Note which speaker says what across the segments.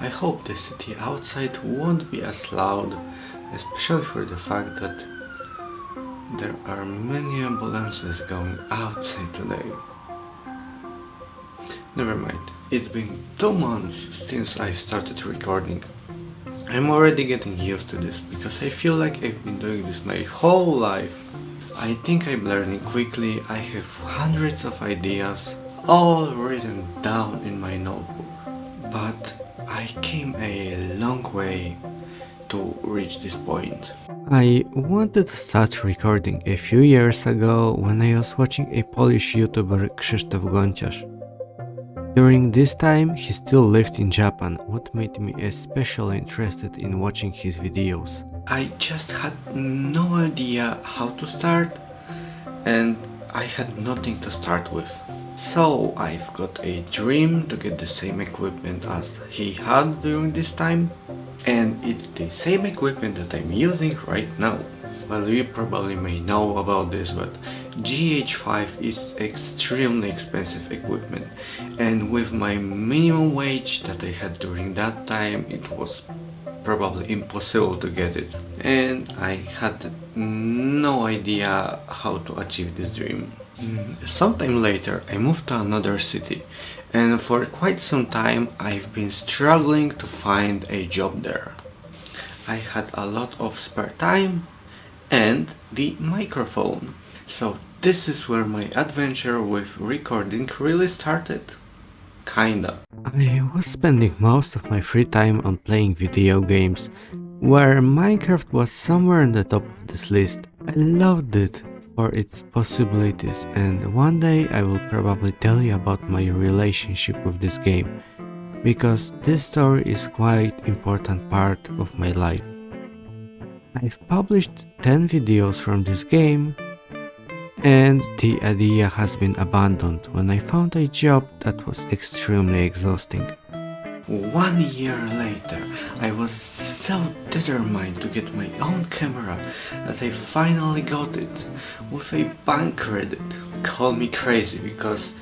Speaker 1: I hope the city outside won't be as loud, especially for the fact that there are many ambulances going outside today. Never mind, it's been 2 months since I started recording. I'm already getting used to this because I feel like I've been doing this my whole life. I think I'm learning quickly. I have hundreds of ideas all written down in my notebook. But I came a long way to reach this point. I wanted to start recording a few years ago when I was watching a Polish YouTuber Krzysztof Gonciarz. During this time he still lived in Japan, what made me especially interested in watching his videos. I just had no idea how to start and I had nothing to start with. So I've got a dream to get the same equipment as he had during this time, and it's the same equipment that I'm using right now. Well, you probably may know about this, but GH5 is extremely expensive equipment, and with my minimum wage that I had during that time, it was probably impossible to get it, and I had no idea how to achieve this dream. Sometime later I moved to another city, and for quite some time I've been struggling to find a job there. I had a lot of spare time and the microphone, so this is where my adventure with recording really started. Kinda. I was spending most of my free time on playing video games, where Minecraft was somewhere on the top of this list. I loved it for its possibilities, and one day I will probably tell you about my relationship with this game, because this story is quite important part of my life. I've published 10 videos from this game, and the idea has been abandoned when I found a job that was extremely exhausting. 1 year later, I was so determined to get my own camera that I finally got it, with a bank credit. Call me crazy because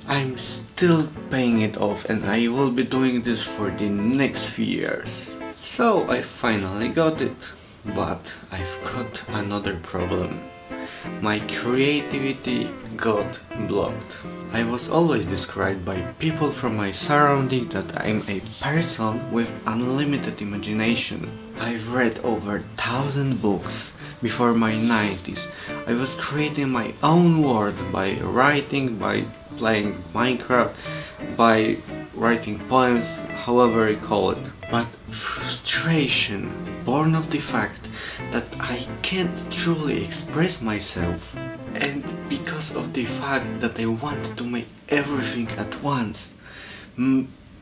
Speaker 1: I'm still paying it off and I will be doing this for the next few years. So I finally got it, but I've got another problem. My creativity got blocked. I was always described by people from my surrounding that I'm a person with unlimited imagination. I've read over 1,000 books before my 90s. I was creating my own world by writing, by playing Minecraft, by writing poems, however you call it. But frustration, born of the fact that I can't truly express myself, and because of the fact that I wanted to make everything at once,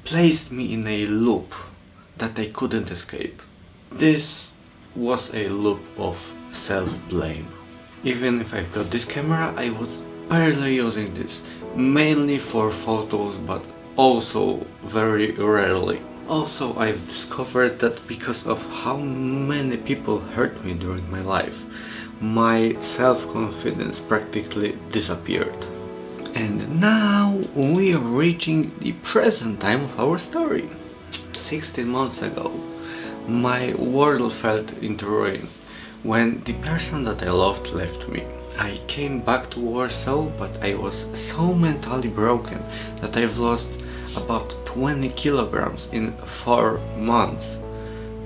Speaker 1: placed me in a loop that I couldn't escape. This was a loop of self-blame. Even if I've got this camera, I was barely using this, mainly for photos, but also very rarely. Also, I've discovered that because of how many people hurt me during my life, my self-confidence practically disappeared. And now we are reaching the present time of our story. 16 months ago, my world fell into ruin when the person that I loved left me. I came back to Warsaw, but I was so mentally broken that I've lost about 20 kilograms in 4 months.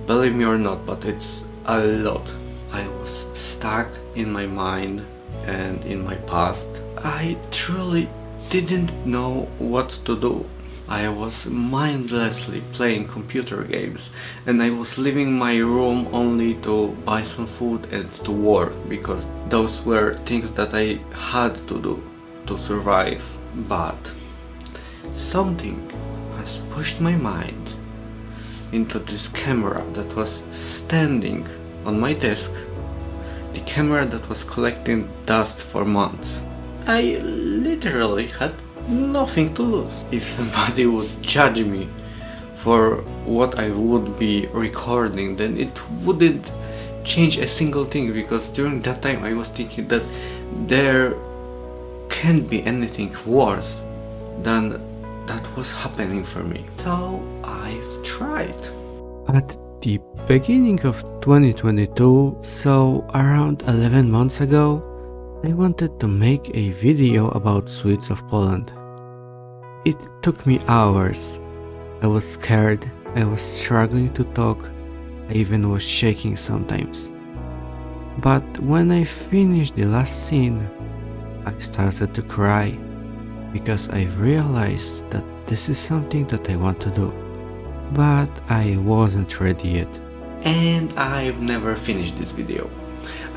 Speaker 1: Believe me or not, but it's a lot. I was stuck in my mind and in my past. I truly didn't know what to do. I was mindlessly playing computer games, and I was leaving my room only to buy some food and to work, because those were things that I had to do to survive. But something has pushed my mind into this camera that was standing on my desk, the camera that was collecting dust for months. I literally had nothing to lose. If somebody would judge me for what I would be recording, then it wouldn't change a single thing, because during that time I was thinking that there can't be anything worse than that was happening for me. So I've tried.
Speaker 2: At the beginning of 2022, so around 11 months ago, I wanted to make a video about Sweets of Poland. It took me hours. I was scared, I was struggling to talk, I even was shaking sometimes. But when I finished the last scene, I started to cry because I realized that this is something that I want to do. But I wasn't ready yet.
Speaker 1: And I've never finished this video.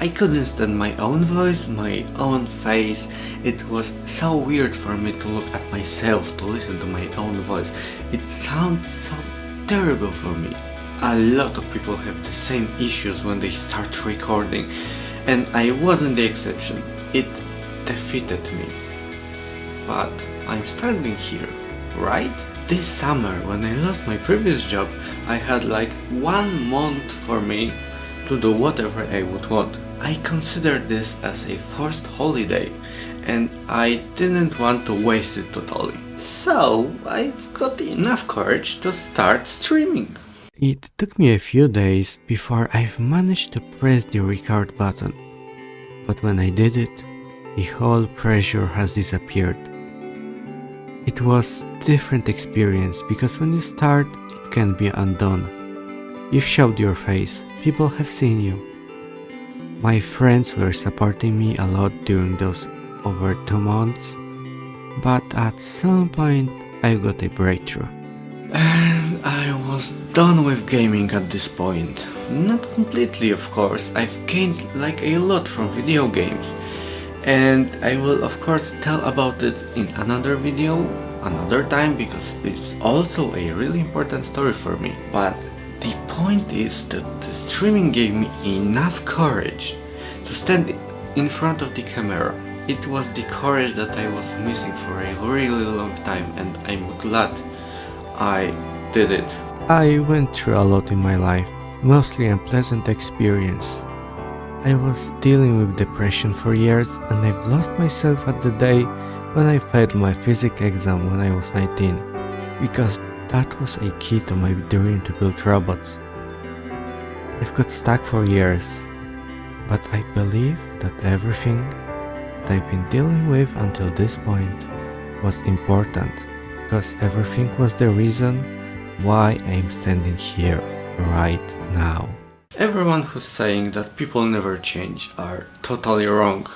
Speaker 1: I couldn't stand my own voice, my own face. It was so weird for me to look at myself, to listen to my own voice. It sounds so terrible for me. A lot of people have the same issues when they start recording, and I wasn't the exception. It defeated me. But I'm standing here, right? This summer, when I lost my previous job, I had like 1 month for me to do whatever I would want. I considered this as a forced holiday, and I didn't want to waste it totally. So I've got enough courage to start streaming.
Speaker 2: It took me a few days before I've managed to press the record button. But when I did it, the whole pressure has disappeared. It was a different experience because when you start, it can be undone. You've showed your face, people have seen you. My friends were supporting me a lot during those over 2 months, but at some point I got a breakthrough.
Speaker 1: And I was done with gaming at this point. Not completely, of course. I've gained like a lot from video games. And I will of course tell about it in another video, another time, because it's also a really important story for me. But the point is that the streaming gave me enough courage to stand in front of the camera. It was the courage that I was missing for a really long time, and I'm glad I did it.
Speaker 2: I went through a lot in my life, mostly unpleasant experience. I was dealing with depression for years, and I've lost myself at the day when I failed my physics exam when I was 19, because that was a key to my dream to build robots. I've got stuck for years, but I believe that everything that I've been dealing with until this point was important, because everything was the reason why I'm standing here right now.
Speaker 1: Everyone who's saying that people never change are totally wrong,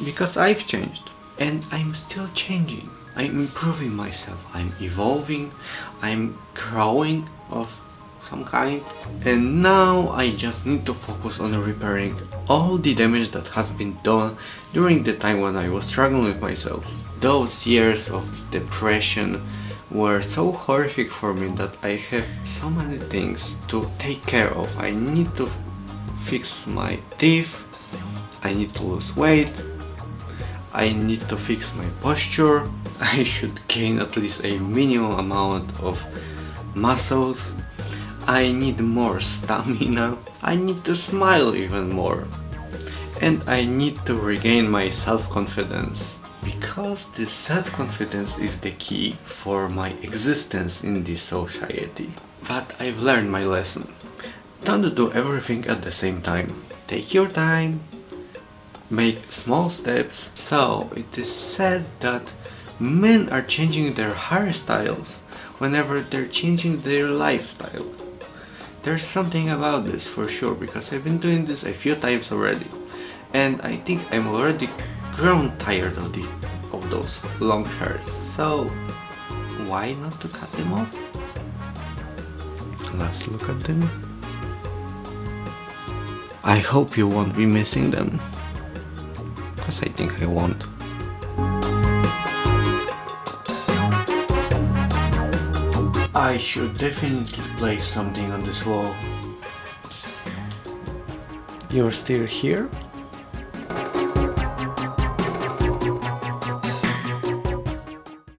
Speaker 1: because I've changed and I'm still changing. I'm improving myself, I'm evolving, I'm growing of some kind, and now I just need to focus on repairing all the damage that has been done during the time when I was struggling with myself. Those years of depression were so horrific for me that I have so many things to take care of. I need to fix my teeth, I need to lose weight, I need to fix my posture, I should gain at least a minimum amount of muscles, I need more stamina, I need to smile even more, and I need to regain my self-confidence. Because this self-confidence is the key for my existence in this society. But I've learned my lesson. Don't do everything at the same time. Take your time, make small steps. So it is said that men are changing their hairstyles whenever they're changing their lifestyle. There's something about this for sure, because I've been doing this a few times already, and I think I'm already grown tired of those long hairs, so why not to cut them off? Let's look at them. I hope you won't be missing them, because I think I won't. I should definitely place something on this wall. You're still here?